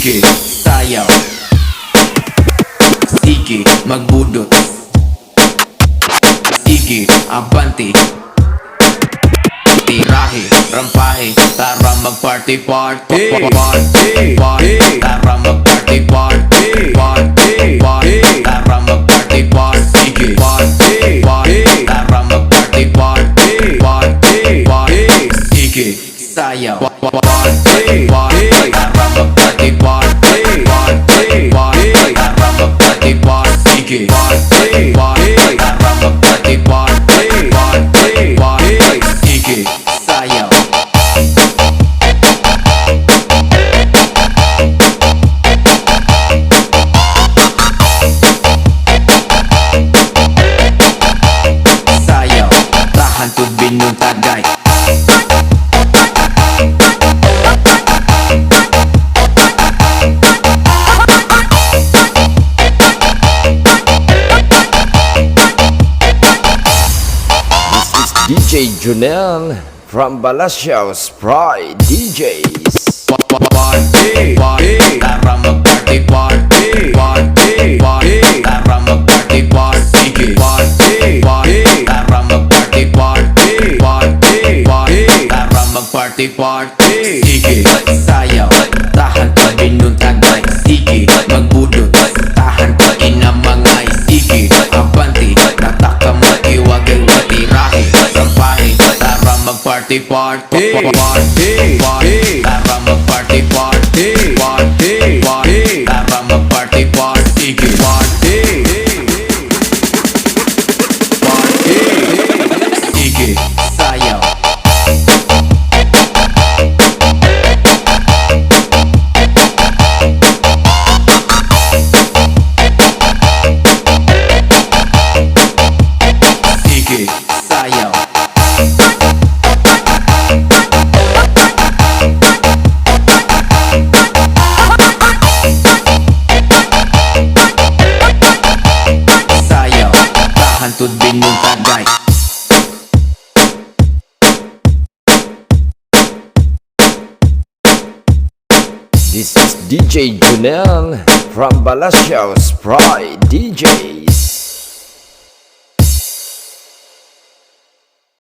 Sige, sayaw. Sige, magbudot. Sige, abante. Tirahe, rampahe, tara mag-party party. Party, party, tara mag-party party. Party, party, tara mag-party party. Sige, party, party, tara mag-party party. Party, party, sige, sayaw. Party, party, tara mag-party party. Party, party, tara mag-party party. Sige, party, party, tara mag-party party. Party, party, sige, sayaw. Sayaw, tahan to binong tagay. DJ Junel from Balasiaos Pride DJs. Party, party, tara mag-party party. Party, party, tara mag-party party. Sige, party, party, tara mag-party party. Party, party, tara mag-party party. Sige, sayaw, tahan pa binong tagay. Sige, magbudot, tahan pa inamangay. Sige, abante, nataka mag-iwagay. Matirahe, rampahe, tara mag-party party. Party, party, tara mag-party party. Party, party, tara mag-party party. Sige, party, party, sige, sayaw. Sige, sayaw. Sayaw, tahan to binong tagay. This is DJ Junel from Balasiaos Pride DJs.